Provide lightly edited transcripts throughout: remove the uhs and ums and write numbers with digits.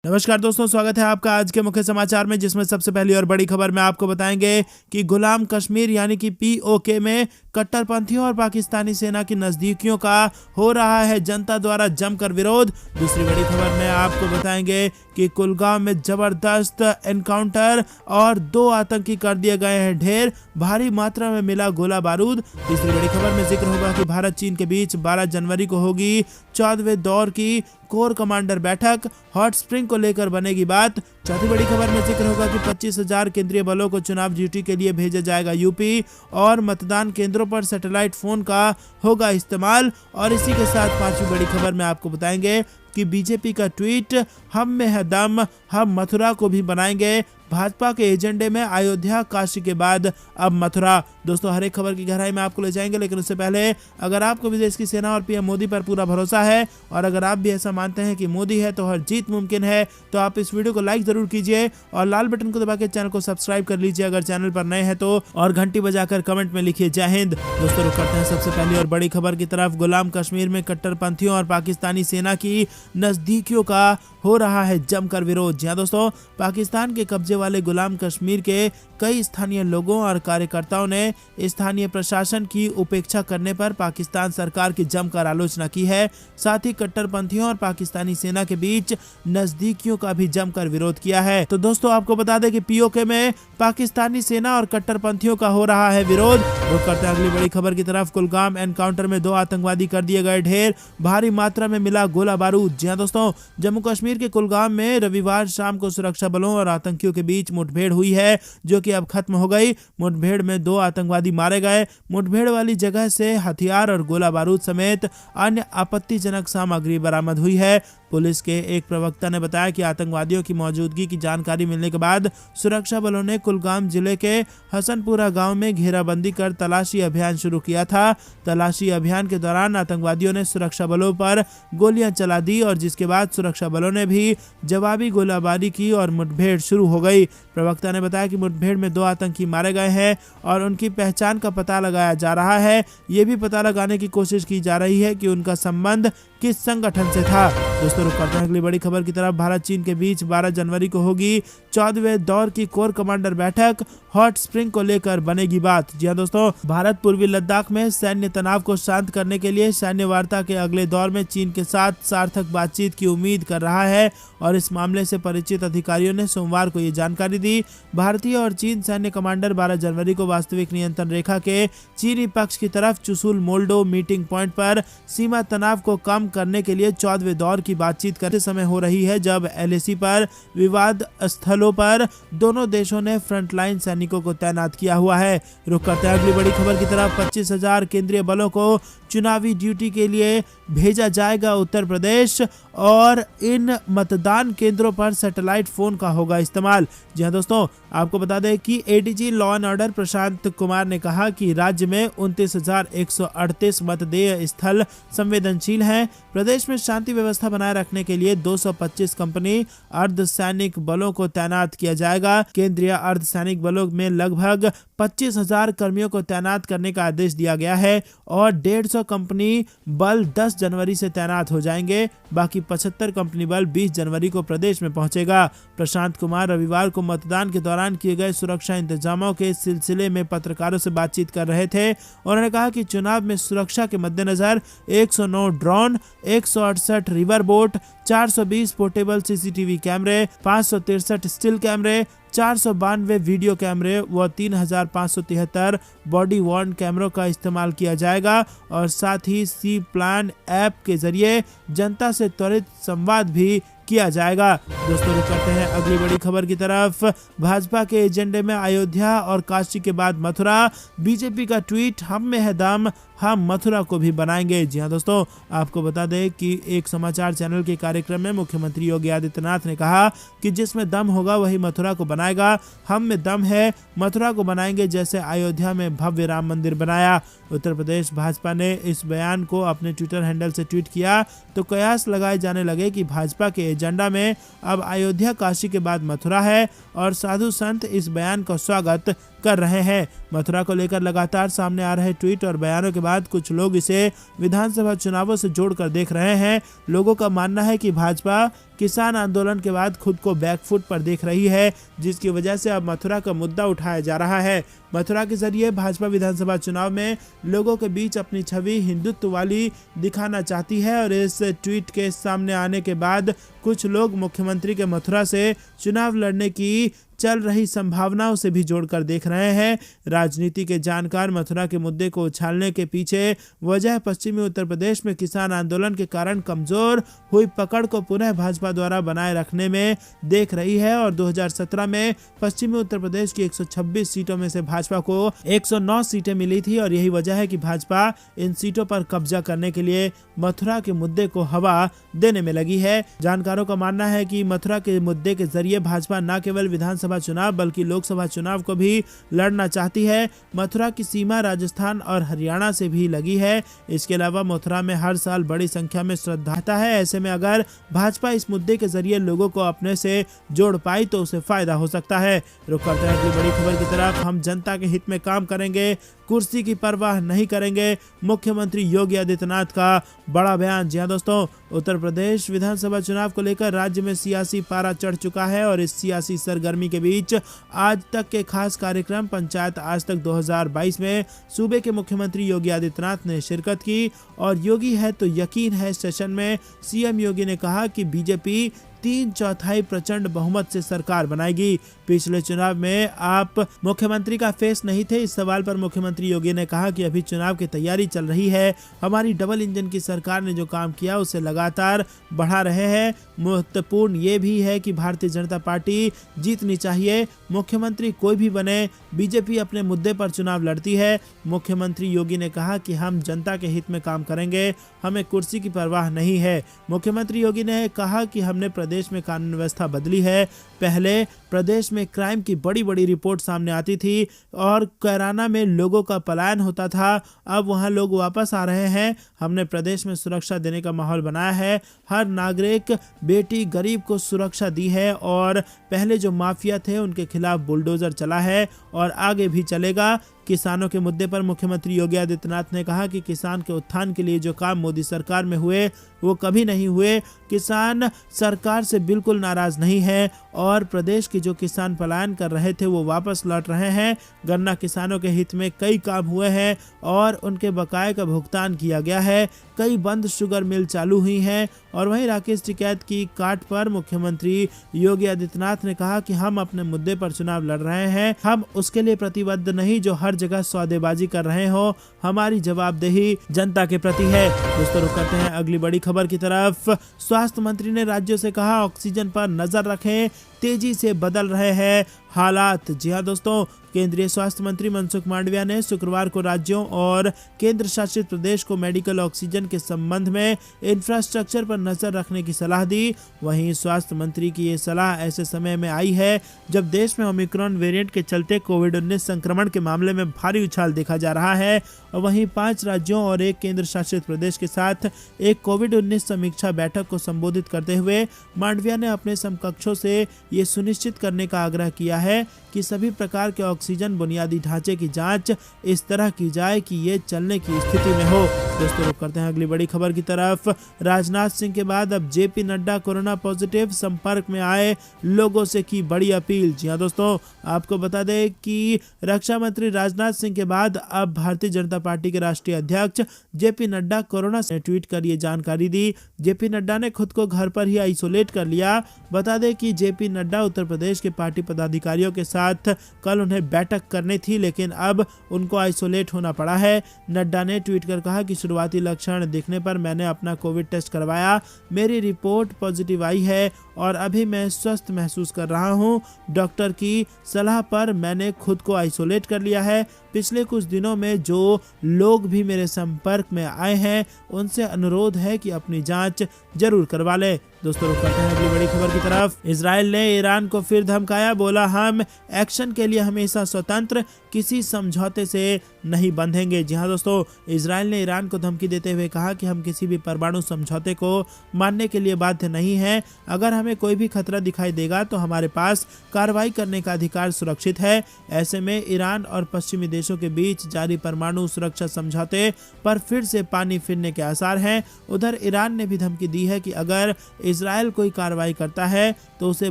नमस्कार दोस्तों, स्वागत है आपका आज के मुख्य समाचार में, जिसमें सबसे पहली और बड़ी खबर में आपको बताएंगे कि गुलाम कश्मीर यानी कि पीओके में कट्टरपंथियों और पाकिस्तानी सेना की नजदीकियों का हो रहा है जनता द्वारा जमकर विरोध। दूसरी बड़ी खबर में आपको बताएंगे कि कुलगाम में जबरदस्त एनकाउंटर और 2 आतंकी कर दिए गए हैं ढेर, भारी मात्रा में मिला गोला बारूद। तीसरी बड़ी खबर में जिक्र होगा कि भारत चीन के बीच 12 जनवरी को होगी 14वें दौर की कोर कमांडर बैठक, हॉट स्प्रिंग को लेकर बनेगी बात। चौथी बड़ी खबर में जिक्र होगा कि 25,000 केंद्रीय बलों को चुनाव ड्यूटी के लिए भेजा जाएगा यूपी, और मतदान केंद्रों पर सैटेलाइट फोन का होगा इस्तेमाल। और इसी के साथ पांचवी बड़ी खबर में आपको बताएंगे कि बीजेपी का ट्वीट, हम में है दम, हम मथुरा को भी बनाएंगे। भाजपा के एजेंडे में अयोध्या, काशी के बाद अब मथुरा। दोस्तों, हर एक खबर की गहराई में आपको ले जाएंगे, लेकिन उससे पहले अगर आपको भी देश की सेना और पीएम मोदी पर पूरा भरोसा है और अगर आप भी ऐसा मानते हैं कि मोदी है तो हर जीत मुमकिन है, तो आप इस वीडियो को लाइक जरूर कीजिए और लाल बटन को दबा के चैनल को सब्सक्राइब कर लीजिए अगर चैनल पर नए हैं तो, और घंटी बजाकर कमेंट में लिखिए जय हिंद। दोस्तों, रुक करते हैं सबसे पहली और बड़ी खबर की तरफ। गुलाम कश्मीर में कट्टरपंथियों और पाकिस्तानी सेना की नजदीकियों का हो रहा है जमकर विरोध। जी हां दोस्तों, पाकिस्तान के कब्जे वाले गुलाम कश्मीर के कई स्थानीय लोगों और कार्यकर्ताओं ने स्थानीय प्रशासन की उपेक्षा करने पर पाकिस्तान सरकार की जमकर आलोचना की है। साथ ही कट्टरपंथियों और पाकिस्तानी सेना के बीच नजदीकियों का भी जमकर विरोध किया है। तो दोस्तों, आपको बता दें कि पीओके में पाकिस्तानी सेना और कट्टरपंथियों का हो रहा है विरोध। रुक करते हैं अगली बड़ी खबर की तरफ। कुलगाम एनकाउंटर में 2 आतंकवादी कर दिए गए ढेर, भारी मात्रा में मिला गोला बारूद। जी हां दोस्तों, जम्मू कश्मीर के कुलगाम में रविवार शाम को सुरक्षा बलों और आतंकियों के बीच मुठभेड़ हुई है, जो कि अब खत्म हो गई। मुठभेड़ में 2 आतंकवादी मारे गए। मुठभेड़ वाली जगह से हथियार और गोला बारूद समेत अन्य आपत्तिजनक सामग्री बरामद हुई है। पुलिस के एक प्रवक्ता ने बताया कि आतंकवादियों की मौजूदगी की जानकारी मिलने के बाद सुरक्षा बलों ने कुलगाम जिले के हसनपुरा गांव में घेराबंदी कर तलाशी अभियान शुरू किया था। तलाशी अभियान के दौरान आतंकवादियों ने सुरक्षा बलों पर गोलियां चला दी, और जिसके बाद सुरक्षा बलों ने भी जवाबी गोलाबारी की और मुठभेड़ शुरू हो गई। प्रवक्ता ने बताया कि मुठभेड़ में 2 आतंकी मारे गए हैं और उनकी पहचान का पता लगाया जा रहा है। ये भी पता लगाने की कोशिश की जा रही है कि उनका संबंध किस संगठन से था। दोस्तों, रुक करते हैं अगली बड़ी खबर की तरफ। भारत चीन के बीच 12 जनवरी को होगी 14वें दौर की कोर कमांडर बैठक, हॉट स्प्रिंग को लेकर बनेगी बात। जी हां दोस्तों, भारत पूर्वी लद्दाख में सैन्य तनाव को शांत करने के लिए सैन्य वार्ता के अगले दौर में चीन के साथ सार्थक बातचीत की उम्मीद कर रहा है, और इस मामले से परिचित अधिकारियों ने सोमवार को ये जानकारी दी। भारतीय और चीन सैन्य कमांडर 12 जनवरी को वास्तविक नियंत्रण रेखा के चीनी पक्ष की तरफ चुशुल मोल्डो मीटिंग पॉइंट पर सीमा तनाव को कम करने के लिए 14वें दौर की बातचीत करते समय हो रही है, जब एलएसी पर विवाद स्थलों पर दोनों देशों ने फ्रंटलाइन सैनिकों को तैनात किया हुआ है। रुक करते हैं अगली बड़ी खबर की तरफ। 25,000 केंद्रीय बलों को चुनावी ड्यूटी के लिए भेजा जाएगा उत्तर प्रदेश, और इन मतदान केंद्रों पर सैटेलाइट फोन का होगा इस्तेमाल। जी हां दोस्तों, आपको बता दें कि ADG law and order Prashant Kumar ने कहा कि राज्य में 29,138 मतदेय स्थल संवेदनशील हैं। प्रदेश में शांति व्यवस्था बनाए रखने के लिए 225 कंपनी अर्धसैनिक बलों को तैनात किया जाएगा। केंद्रीय अर्धसैनिक बलों में लगभग 25,000 कर्मियों को तैनात करने का आदेश दिया गया है, और 150 कंपनी बल 10 जनवरी से तैनात हो जाएंगे। बाकी 75 कंपनी बल 20 जनवरी को प्रदेश में पहुंचेगा। प्रशांत कुमार रविवार को मतदान के दौरान किए गए सुरक्षा इंतजामों के सिलसिले में पत्रकारों से बातचीत कर रहे थे। उन्होंने कहा कि चुनाव में सुरक्षा के मद्देनजर 109 drone, 168 river boat, 420 portable CCTV कैमरे, 563 स्टिल कैमरे, 492 वीडियो कैमरे व 3,573 बॉडी वॉर्न कैमरों का इस्तेमाल किया जाएगा, और साथ ही सी प्लान ऐप के जरिए जनता से त्वरित संवाद भी किया जाएगा। दोस्तों, रुक करते हैं अगली बड़ी खबर की तरफ। भाजपा के एजेंडे में अयोध्या और काशी के बाद मथुरा। बीजेपी का ट्वीट, हम में है दम, हम मथुरा को भी बनाएंगे। जी हां दोस्तों, आपको बता दें कि एक समाचार चैनल के कार्यक्रम में मुख्यमंत्री योगी आदित्यनाथ ने कहा कि जिसमें दम होगा वही मथुरा को बनाएगा। हम में दम है, मथुरा को बनाएंगे, जैसे अयोध्या में भव्य राम मंदिर बनाया। उत्तर प्रदेश भाजपा ने इस बयान को अपने ट्विटर हैंडल से ट्वीट किया तो कयास लगाए जाने लगे कि भाजपा के एजेंडा में अब अयोध्या, काशी के बाद मथुरा है, और साधु संत इस बयान का स्वागत कर रहे हैं। मथुरा को लेकर लगातार सामने आ रहे ट्वीट और बयानों के बाद कुछ लोग इसे विधानसभा चुनावों से जोड़कर देख रहे हैं। लोगों का मानना है कि भाजपा किसान आंदोलन के बाद खुद को बैकफुट पर देख रही है, जिसकी वजह से अब मथुरा का मुद्दा उठाया जा रहा है। मथुरा के जरिए भाजपा विधानसभा चुनाव में लोगों के बीच अपनी छवि हिंदुत्व वाली दिखाना चाहती है और इस ट्वीट के सामने आने के बाद कुछ लोग मुख्यमंत्री के मथुरा से चुनाव लड़ने की चल रही संभावनाओं से भी जोड़कर देख रहे हैं। राजनीति के जानकार मथुरा के मुद्दे को उछालने के पीछे वजह पश्चिमी उत्तर प्रदेश में किसान आंदोलन के कारण कमजोर हुई पकड़ को पुनः भाजपा द्वारा बनाए रखने में देख रही है और 2017 में पश्चिमी उत्तर प्रदेश की 126 सीटों में से भाजपा को 109 सीटें मिली थी और यही वजह है कि भाजपा इन सीटों पर कब्जा करने के लिए मथुरा के मुद्दे को हवा देने में लगी है। जानकारों का मानना है कि मथुरा के मुद्दे के जरिए भाजपा न केवल विधानसभा चुनाव बल्कि लोकसभा चुनाव को भी लड़ना चाहती है। मथुरा की सीमा राजस्थान और हरियाणा से भी लगी है। इसके अलावा मथुरा में हर साल बड़ी संख्या में श्रद्धालु है। ऐसे में अगर भाजपा इस मुद्दे के जरिए लोगों को अपने से जोड़ पाई तो उसे फायदा हो सकता है। रुक करते हैं अगली बड़ी खबर की तरफ। हम जनता के हित में काम करेंगे, कुर्सी की परवाह नहीं करेंगे, मुख्यमंत्री योगी आदित्यनाथ का बड़ा बयान। जी हां दोस्तों, उत्तर प्रदेश विधानसभा चुनाव को लेकर राज्य में सियासी पारा चढ़ चुका है और इस सियासी सरगर्मी के बीच आज तक के खास कार्यक्रम पंचायत आज तक 2022 में सूबे के मुख्यमंत्री योगी आदित्यनाथ ने शिरकत की और योगी है तो यकीन है सेशन में सीएम योगी ने कहा कि बीजेपी 3/4 प्रचंड बहुमत से सरकार बनाएगी। पिछले चुनाव में आप मुख्यमंत्री का फेस नहीं थे। इस सवाल पर मुख्यमंत्री योगी ने कहा कि अभी चुनाव की तैयारी चल रही है। हमारी डबल इंजन की सरकार ने जो काम किया उसे लगातार बढ़ा रहे हैं। महत्वपूर्ण ये भी है कि भारतीय जनता पार्टी जीतनी चाहिए। मुख्यमंत्री कोई भी बने, बीजेपी अपने मुद्दे पर चुनाव लड़ती है। मुख्यमंत्री योगी ने कहा कि हम जनता के हित में काम करेंगे, हमें कुर्सी की परवाह नहीं है। मुख्यमंत्री योगी ने कहा कि हमने प्रदेश में कानून व्यवस्था बदली है। पहले प्रदेश में क्राइम की बड़ी बड़ी रिपोर्ट सामने आती थी और कैराना में लोगों का पलायन होता था। अब वहां लोग वापस आ रहे हैं। हमने प्रदेश में सुरक्षा देने का माहौल बनाया है। हर नागरिक बेटी गरीब को सुरक्षा दी है और पहले जो माफिया थे उनके खिलाफ बुलडोजर चला है और आगे भी चलेगा। किसानों के मुद्दे पर मुख्यमंत्री योगी आदित्यनाथ ने कहा कि किसान के उत्थान के लिए जो काम मोदी सरकार में हुए वो कभी नहीं हुए। किसान सरकार से बिल्कुल नाराज नहीं है और प्रदेश के जो किसान पलायन कर रहे थे वो वापस लौट रहे हैं। गन्ना किसानों के हित में कई काम हुए हैं और उनके बकाये का भुगतान किया गया है। कई बंद शुगर मिल चालू हुई हैं और वहीं राकेश टिकैत की काट पर मुख्यमंत्री योगी आदित्यनाथ ने कहा कि हम अपने मुद्दे पर चुनाव लड़ रहे हैं। हम उसके लिए प्रतिबद्ध नहीं जो हर जगह सौदेबाजी कर रहे हो। हमारी जवाबदेही जनता के प्रति है। दोस्तों रुक करते हैं अगली बड़ी खबर की तरफ। स्वास्थ्य मंत्री ने राज्यों से कहा ऑक्सीजन पर नजर रखें, तेजी से बदल रहे हैं हालात। जी हाँ दोस्तों, केंद्रीय स्वास्थ्य मंत्री मनसुख मांडविया ने शुक्रवार को राज्यों और केंद्र शासित प्रदेश को मेडिकल ऑक्सीजन के संबंध में इंफ्रास्ट्रक्चर पर नजर रखने की सलाह दी। वहीं स्वास्थ्य मंत्री की ये सलाह ऐसे समय में आई है जब देश में ओमिक्रॉन वेरिएंट के चलते कोविड-19 संक्रमण के मामले में भारी उछाल देखा जा रहा है और वहीं 5 राज्यों और 1 केंद्र शासित प्रदेश के साथ एक कोविड-19 समीक्षा बैठक को संबोधित करते हुए मांडविया ने अपने समकक्षों से ये सुनिश्चित करने का आग्रह किया है कि सभी प्रकार के ऑक्सीजन बुनियादी ढांचे की जांच इस तरह की जाए कि ये चलने की स्थिति में हो। दोस्तों रुक करते हैं अगली बड़ी खबर की तरफ। राजनाथ सिंह के बाद अब जेपी नड्डा कोरोना पॉजिटिव, संपर्क में आए लोगों से की बड़ी अपील। जी हाँ दोस्तों, आपको बता दें कि रक्षा मंत्री राजनाथ सिंह के बाद अब भारतीय जनता पार्टी के राष्ट्रीय अध्यक्ष जेपी नड्डा कोरोना से ट्वीट कर ये जानकारी दी। जेपी नड्डा ने खुद को घर पर ही आइसोलेट कर लिया। बता दें कि जेपी नड्डा उत्तर प्रदेश के पार्टी पदाधिकारियों के साथ कल उन्हें बैठक करनी थी लेकिन अब उनको आइसोलेट होना पड़ा है। नड्डा ने ट्वीट कर कहा कि शुरुआती लक्षण दिखने पर मैंने अपना कोविड टेस्ट करवाया, मेरी रिपोर्ट पॉजिटिव आई है और अभी मैं स्वस्थ महसूस कर रहा हूं। डॉक्टर की सलाह पर मैंने खुद को आइसोलेट कर लिया है। पिछले कुछ दिनों में जो लोग भी मेरे संपर्क में आए हैं उनसे अनुरोध है कि अपनी जांच जरूर करवा ले। दोस्तों रुक करते हैं अगली बड़ी खबर की तरफ। इजराइल ने ईरान को फिर धमकाया, बोला हम एक्शन के लिए हमेशा स्वतंत्र। किसी समझौते से नहीं बंधेंगे। जी हाँ दोस्तों, इजराइल ने ईरान को धमकी देते हुए कहा कि हम किसी भी परमाणु समझौते को मानने के लिए बाध्य नहीं हैं। अगर हमें कोई भी खतरा दिखाई देगा तो हमारे पास कार्रवाई करने का अधिकार सुरक्षित है। ऐसे में ईरान और पश्चिमी देशों के बीच जारी परमाणु सुरक्षा समझौते पर फिर से पानी फिरने के आसार हैं। उधर ईरान ने भी धमकी दी है कि अगर इजराइल कोई कार्रवाई करता है तो उसे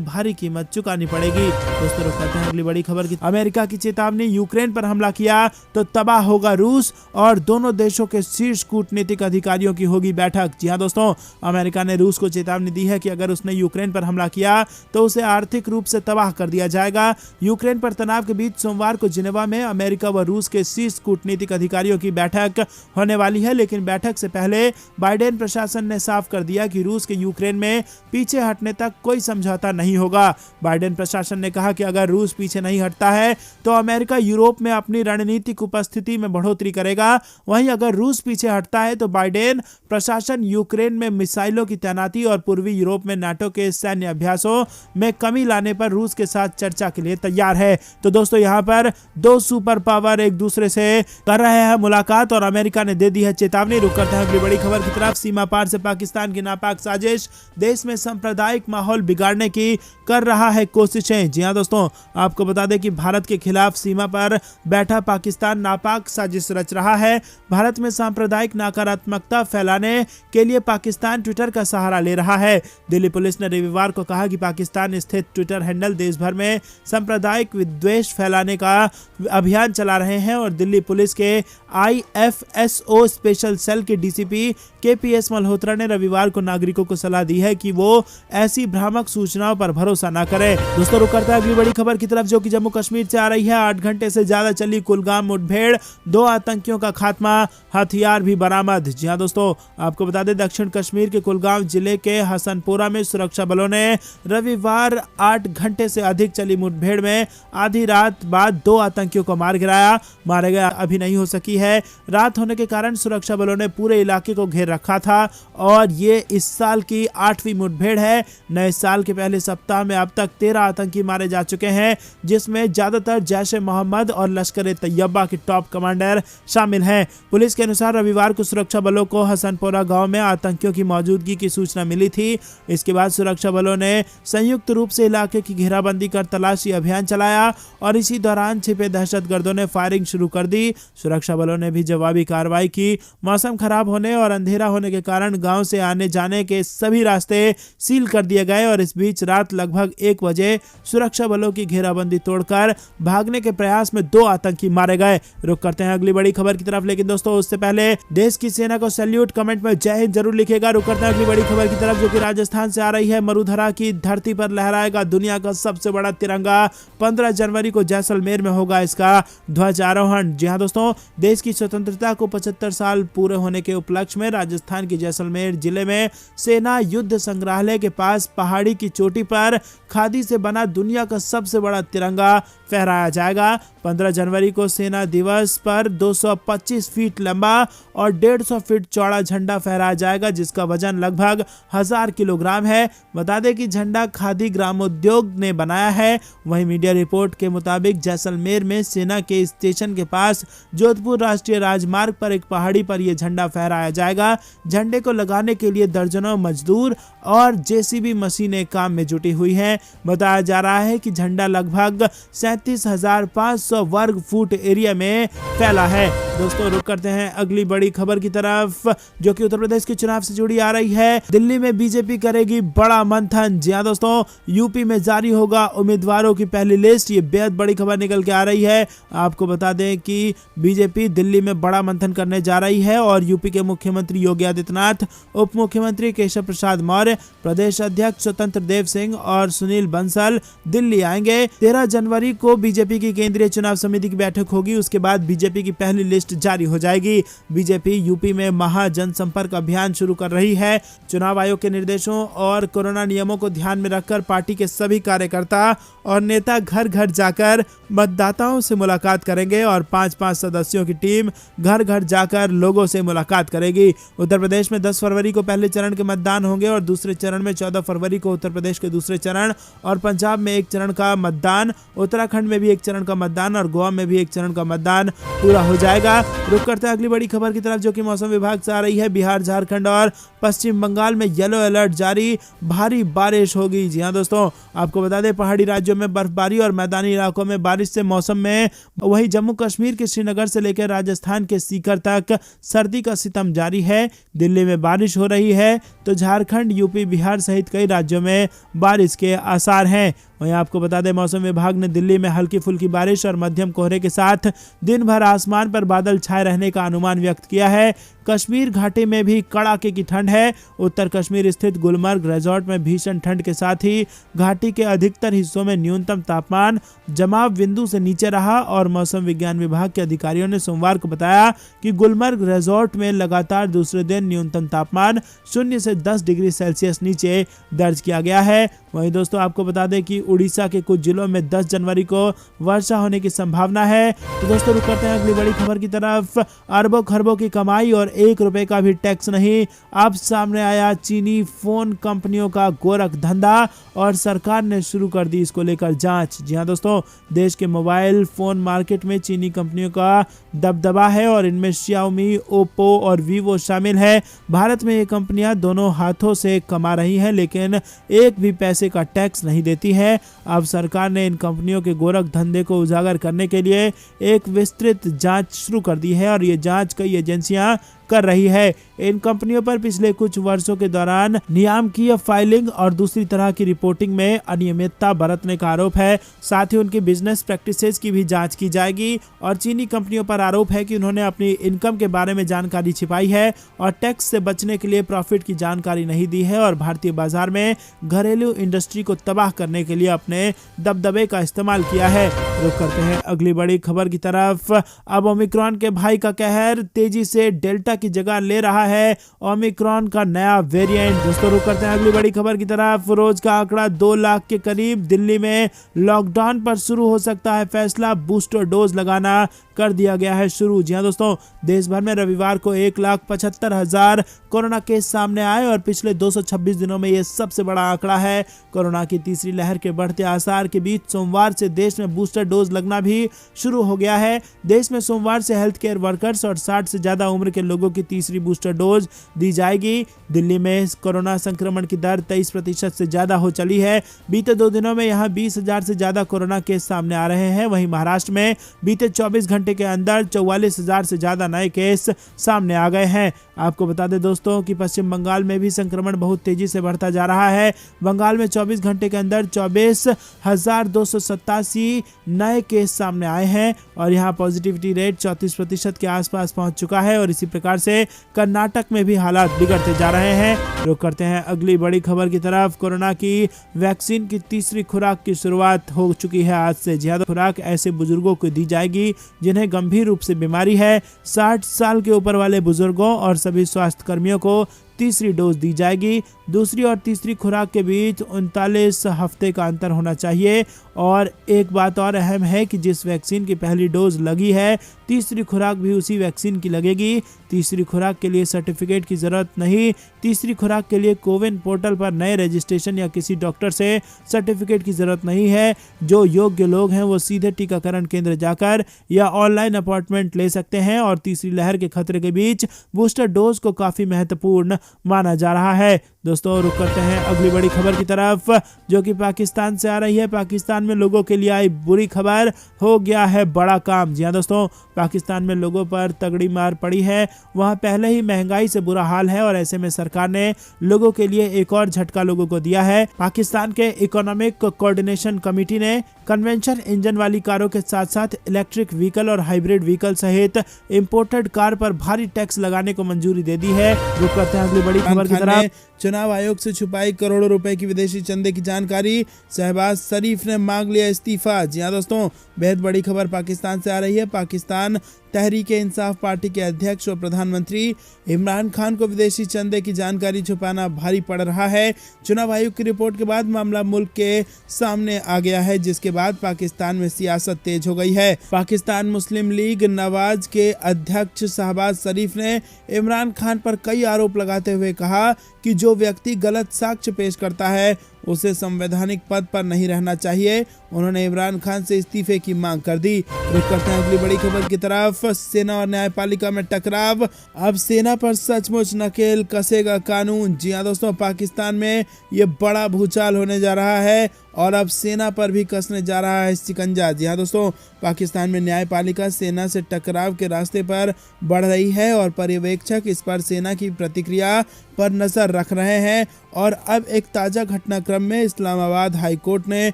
भारी कीमत चुकानी पड़ेगी। दोस्तों, रुक करते हैं अगली बड़ी खबर की। अमेरिका की चेतावनी, यूक्रेन पर हमला किया तो तबाह होगा रूस और दोनों देशों के शीर्ष कूटनीतिक अधिकारियों की होगी बैठक। जी हां दोस्तों, अमेरिका ने रूस को चेतावनी दी है कि अगर उसने यूक्रेन पर हमला किया तो उसे आर्थिक रूप से तबाह कर दिया जाएगा। यूक्रेन पर तनाव के बीच सोमवार को जिनेवा में अमेरिका व रूस के शीर्ष कूटनीतिक अधिकारियों की बैठक होने वाली है, लेकिन बैठक से पहले बाइडेन प्रशासन ने साफ कर दिया कि रूस के यूक्रेन में पीछे हटने तक कोई समझौता नहीं होगा। बाइडेन प्रशासन ने कहा कि अगर रूस पीछे नहीं हटता है तो अमेरिका यूरोप में अपनी रणनीतिक उपस्थिति में बढ़ोतरी करेगा। वहीं अगर रूस पीछे हटता है तो बाइडेन प्रशासन यूक्रेन में मिसाइलों की तैनाती और पूर्वी यूरोप में नाटो के सैन्य अभ्यासों में कमी लाने पर रूस के साथ चर्चा के लिए तैयार है। तो दोस्तों, यहाँ पर दो सुपर पावर एक दूसरे से कर रहे हैं मुलाकात और अमेरिका ने दे दी है चेतावनी। रुक करते हैं अगली बड़ी खबर की तरफ। सीमा पार से पाकिस्तान की नापाक साजिश, देश में सांप्रदायिक माहौल बिगाड़ने की कर रहा है कोशिशें। जी हां दोस्तों, आपको बता दें कि भारत के खिलाफ सीमा पर बैठा पाकिस्तान नापाक साजिश रच रहा है। भारत में सांप्रदायिक नकारात्मकता फैलाने के लिए पाकिस्तान ट्विटर का सहारा ले रहा है। दिल्ली पुलिस ने रविवार को कहा कि पाकिस्तान स्थित ट्विटर हैंडल देश भर में सांप्रदायिक विद्वेष फैलाने का अभियान चला रहे हैं और दिल्ली पुलिस के IFSO स्पेशल सेल के डीसीपी KPS मल्होत्रा ने रविवार को नागरिकों को सलाह दी है कि वो ऐसी भ्रामक सूचनाओं पर भरोसा न करें। दोस्तों, रुक करते हैं अगली बड़ी खबर की तरफ, जो कि जम्मू कश्मीर से आ रही है। 8 घंटे से ज्यादा चली कुलगाम मुठभेड़, 2 आतंकियों का खात्मा, हथियार भी बरामद। जी हां दोस्तों, आपको बता दें दक्षिण कश्मीर के कुलगाम जिले के हसनपुरा में सुरक्षा बलों ने रविवार 8 घंटे से अधिक चली मुठभेड़ में आधी रात बाद 2 आतंकियों को मार गिराया। मारे गए अभी नहीं हो सकी है। रात होने के कारण सुरक्षा बलों ने पूरे इलाके को घेर रखा था और ये इस साल की 8वीं मुठभेड़ है। नए साल के पहले सप्ताह में अब तक 13 आतंकी मारे जा चुके हैं, जिसमें ज्यादातर जैश-ए-मोहम्मद और लश्कर-ए-तैयबा के टॉप कमांडर शामिल हैं। पुलिस के अनुसार रविवार को सुरक्षा बलों को हसनपुरा गांव में आतंकियों की मौजूदगी की सूचना मिली थी। इसके बाद सुरक्षा बलों ने संयुक्त रूप से इलाके की घेराबंदी कर तलाशी अभियान चलाया और इसी दौरान छिपे दहशतगर्दों ने फायरिंग शुरू कर दी। सुरक्षा बलों ने भी जवाबी कार्रवाई की। मौसम खराब होने और अंधेरा होने के कारण गांव से आने जाने के सभी रास्ते सील कर दिए गए और इस बीच रात लगभग 1 बजे सुरक्षा बलों की घेराबंदी तोड़कर भागने के प्रयास में 2 आतंकी मारे गए। रुक करते हैं अगली बड़ी खबर की तरफ, लेकिन दोस्तों उससे पहले देश की सेना को सैल्यूट, कमेंट में जय हिंद जरूर लिखेगा। रुक करते हैं अगली बड़ी खबर की तरफ, जो कि राजस्थान से आ रही है। मरुधरा की धरती पर लहराएगा दुनिया का सबसे बड़ा तिरंगा। 15 जनवरी को जैसलमेर में होगा इसका ध्वजारोहण। जी हां दोस्तों, देश की स्वतंत्रता को 75 साल पूरे होने के उपलक्ष्य में राजस्थान के जैसलमेर जिले में सेना युद्ध संग्रहालय के पास पहाड़ी की चोटी पर खादी से बना दुनिया का सबसे बड़ा तिरंगा फहराया जाएगा। 15 जनवरी को सेना दिवस पर 225 फीट लंबा और 150 फीट चौड़ा झंडा फहराया जाएगा, जिसका वजन लगभग 1000 किलोग्राम है। बता दें कि झंडा खादी ग्रामोद्योग ने बनाया है। वहीं मीडिया रिपोर्ट के मुताबिक जैसलमेर में सेना के स्टेशन के पास जोधपुर राष्ट्रीय राजमार्ग पर एक पहाड़ी पर यह झंडा फहराया जाएगा। झंडे को लगाने के लिए दर्जनों मजदूर और JCB मशीनें काम में जुटी हुई हैं। बताया जा रहा है कि झंडा लगभग 37,500 वर्ग फुट एरिया में फैला है। दोस्तों, रुक करते हैं अगली बड़ी खबर की तरफ, जो कि उत्तर प्रदेश के चुनाव से जुड़ी आ रही है। दिल्ली में बीजेपी करेगी बड़ा मंथन। जी हां दोस्तों, यूपी में जारी होगा उम्मीदवारों की पहली लिस्ट। ये बेहद बड़ी खबर निकल के आ रही है। आपको बता दें कि बीजेपी दिल्ली में बड़ा मंथन करने जा रही है और यूपी के मुख्यमंत्री योगी आदित्यनाथ, उप मुख्यमंत्री केशव प्रसाद मौर्य, प्रदेश अध्यक्ष स्वतंत्र देव सिंह और सुनील बंसल दिल्ली आएंगे। 13 जनवरी को बीजेपी की केंद्रीय चुनाव समिति की बैठक होगी। उसके बाद बीजेपी की पहली लिस्ट जारी हो जाएगी। बीजेपी यूपी में महा जनसंपर्क अभियान शुरू कर रही है। चुनाव आयोग के निर्देशों और कोरोना नियमों को ध्यान में रखकर पार्टी के सभी कार्यकर्ता और नेता घर घर जाकर मतदाताओं से मुलाकात करेंगे और 5-5 सदस्यों की टीम घर घर जाकर लोगों से मुलाकात करेगी। उत्तर प्रदेश में 10 फरवरी को पहले चरण के मतदान होंगे और दूसरे चरण में 14 फरवरी को उत्तर प्रदेश के दूसरे चरण और पंजाब में 1 चरण का मतदान, उत्तराखंड में भी 1 चरण का मतदान मतदान और गोवा में भी 1 चरण का मतदान पूरा हो जाएगा। रुक करते हैं अगली बड़ी खबर की तरफ, जो कि मौसम विभाग से आ रही है। बिहार, झारखंड और पश्चिम बंगाल में येलो अलर्ट जारी, भारी बारिश होगी। जी हाँ दोस्तों, आपको बता दें पहाड़ी राज्यों में बर्फबारी और मैदानी इलाकों में बारिश से मौसम में वही जम्मू कश्मीर के श्रीनगर से लेकर राजस्थान के सीकर तक सर्दी का सितम जारी है। दिल्ली में बारिश हो रही है तो झारखंड, यूपी, बिहार सहित कई राज्यों में बारिश के आसार हैं। वहीं आपको बता दें मौसम विभाग ने दिल्ली में हल्की फुल्की बारिश और मध्यम कोहरे के साथ दिन भर आसमान पर बादल छाए रहने का अनुमान व्यक्त किया है। कश्मीर घाटी में भी कड़ाके की ठंड है। उत्तर कश्मीर स्थित गुलमर्ग रिजॉर्ट में भीषण ठंड के साथ ही घाटी के अधिकतर हिस्सों में न्यूनतम तापमान जमाव बिंदु से नीचे रहा और मौसम विज्ञान विभाग के अधिकारियों ने सोमवार को बताया कि गुलमर्ग रिजॉर्ट में लगातार दूसरे दिन न्यूनतम तापमान 0 से 10 डिग्री सेल्सियस नीचे दर्ज किया गया है। वहीं दोस्तों आपको बता दें कि उड़ीसा के कुछ जिलों में 10 जनवरी को वर्षा होने की संभावना है। तो दोस्तों रुक करते हैं अगली बड़ी खबर की तरफ। अरबों खरबों की कमाई और 1 रुपए का भी टैक्स नहीं, अब सामने आया चीनी फोन कंपनियों का गोरख धंधा और सरकार ने शुरू कर दी इसको लेकर जांच। जी हां दोस्तों, देश के मोबाइल फोन मार्केट में चीनी कंपनियों का दबदबा है और इनमें Xiaomi, ओप्पो और वीवो शामिल है। भारत में ये कंपनियां दोनों हाथों से कमा रही हैं लेकिन एक भी पैसे का टैक्स नहीं देती है। अब सरकार ने इन कंपनियों के गोरख धंधे को उजागर करने के लिए एक विस्तृत जांच शुरू कर दी है और ये जांच कई एजेंसियां कर रही है। इन कंपनियों पर पिछले कुछ वर्षों के दौरान नियामकीय फाइलिंग और दूसरी तरह की रिपोर्टिंग में अनियमितता बरतने का आरोप है। साथ ही उनकी बिजनेस प्रैक्टिसेस की भी जांच की जाएगी और चीनी कंपनियों पर आरोप है कि उन्होंने अपनी इनकम के बारे में जानकारी छिपाई है और टैक्स से बचने के लिए प्रॉफिट की जानकारी नहीं दी है और भारतीय बाजार में घरेलू इंडस्ट्री को तबाह करने के लिए अपने दबदबे का इस्तेमाल किया है। रुक करते हैं अगली बड़ी खबर की तरफ। अब ओमिक्रॉन के भाई का कहर तेजी से डेल्टा की जगह ले रहा है ओमिक्रॉन का नया वेरिएंट। दोस्तों रुक करते हैं अगली बड़ी खबर की तरफ। रोज का आंकड़ा 2 लाख के करीब। दिल्ली में लॉकडाउन पर शुरू हो सकता है फैसला, बूस्टर डोज लगाना कर दिया गया है शुरू। जी हां दोस्तों, देश भर में रविवार को 1,75,000 कोरोना केस सामने आए और पिछले 226 दिनों में यह सबसे बड़ा आंकड़ा है। कोरोना की तीसरी लहर के बढ़ते आसार के बीच सोमवार से देश में बूस्टर डोज लगना भी शुरू हो गया है। देश में सोमवार से हेल्थ केयर वर्कर्स और 60 से ज्यादा उम्र के लोगों की तीसरी बूस्टर डोज दी जाएगी। दिल्ली में कोरोना संक्रमण की दर 23% से ज्यादा हो चली है। बीते 2 दिनों में यहां 20,000 से ज्यादा कोरोना केस सामने आ रहे हैं। वहीं महाराष्ट्र में बीते 24 घंटे के अंदर 44,000 से ज्यादा नए केस सामने आ गए हैं। आपको बता दें दोस्तों कि पश्चिम बंगाल में भी संक्रमण बहुत तेजी से बढ़ता जा रहा है। बंगाल में 24 घंटे के अंदर 24,287 नए केस सामने आए हैं और यहां पॉजिटिविटी रेट 34% के आसपास पहुंच चुका है और इसी प्रकार से कर्नाटक में भी हालात बिगड़ते जा रहे हैं। रुक करते हैं अगली बड़ी खबर की तरफ। कोरोना की वैक्सीन की तीसरी खुराक की शुरुआत हो चुकी है आज से। ज्यादा खुराक ऐसे बुजुर्गों को दी जाएगी जिन्हें गंभीर रूप से बीमारी है। 60 साल के ऊपर वाले बुजुर्गों और सभी स्वास्थ्य कर्मियों को तीसरी डोज दी जाएगी। दूसरी और तीसरी खुराक के बीच 39 हफ्ते का अंतर होना चाहिए और एक बात और अहम है कि जिस वैक्सीन की पहली डोज लगी है तीसरी खुराक भी उसी वैक्सीन की लगेगी। तीसरी खुराक के लिए सर्टिफिकेट की जरूरत नहीं। तीसरी खुराक के लिए कोविन पोर्टल पर नए रजिस्ट्रेशन या किसी डॉक्टर से सर्टिफिकेट की जरूरत नहीं है। जो योग्य लोग हैं वो सीधे टीकाकरण केंद्र जाकर या ऑनलाइन अपॉइंटमेंट ले सकते हैं और तीसरी लहर के खतरे के बीच बूस्टर डोज को काफी महत्वपूर्ण माना जा रहा है। दोस्तों रुक करते हैं अगली बड़ी खबर की तरफ जो कि पाकिस्तान से आ रही है। पाकिस्तान में लोगों के लिए आई बुरी खबर, हो गया है बड़ा काम। जी हां दोस्तों, पाकिस्तान में लोगों पर तगड़ी मार पड़ी है। वहां पहले ही महंगाई से बुरा हाल है और ऐसे में सरकार ने लोगों के लिए एक और झटका लोगों को दिया है। पाकिस्तान के इकोनॉमिक कोऑर्डिनेशन कमेटी ने कन्वेंशन इंजन वाली कारों के साथ साथ इलेक्ट्रिक व्हीकल और हाइब्रिड व्हीकल सहित इंपोर्टेड कार पर भारी टैक्स लगाने को मंजूरी दे दी है। रुक करते हैं अगली बड़ी खबर की तरफ। चुनाव आयोग से छुपाई करोड़ों रुपए की विदेशी चंदे की जानकारी, शहबाज शरीफ ने मांग लिया इस्तीफा। जी हां दोस्तों, बेहद बड़ी खबर पाकिस्तान से आ रही है। पाकिस्तान तहरीक इंसाफ पार्टी के अध्यक्ष और प्रधानमंत्री इमरान खान को विदेशी चंदे की जानकारी छुपाना भारी पड़ रहा है। चुनाव आयोग की रिपोर्ट के बाद मामला मुल्क के सामने आ गया है, जिसके बाद पाकिस्तान में सियासत तेज हो गई है। पाकिस्तान मुस्लिम लीग नवाज के अध्यक्ष शहबाज शरीफ ने इमरान खान पर कई आरोप लगाते हुए कहा कि जो व्यक्ति गलत साक्ष्य पेश करता है उसे संवैधानिक पद पर नहीं रहना चाहिए। उन्होंने इमरान खान से इस्तीफे की मांग कर दी। रुक करते हैं अगली बड़ी खबर की तरफ। सेना और न्यायपालिका में टकराव, अब सेना पर सचमुच नकेल कसेगा कानून। जी हाँ दोस्तों, पाकिस्तान में ये बड़ा भूचाल होने जा रहा है और अब सेना पर भी कसने जा रहा है शिकंजा। जी हाँ दोस्तों, पाकिस्तान में न्यायपालिका सेना से टकराव के रास्ते पर बढ़ रही है और पर्यवेक्षक इस पर सेना की प्रतिक्रिया पर नजर रख रहे हैं। और अब एक ताज़ा घटनाक्रम में इस्लामाबाद हाईकोर्ट ने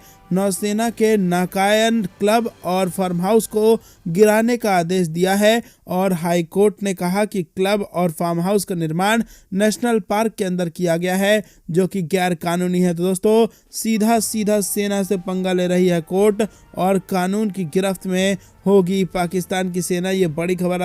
नौसेना के नाकायन क्लब और फार्म हाउस को गिराने का आदेश दिया है। और हाईकोर्ट ने कहा कि क्लब और फार्म हाउस का निर्माण नेशनल पार्क के अंदर किया गया है, जो कि गैर कानूनी है। तो दोस्तों, सीधा सीधा सेना से पंगा ले रही है कोर्ट और कानून की गिरफ्त में होगी पाकिस्तान की सेना। ये बड़ी खबर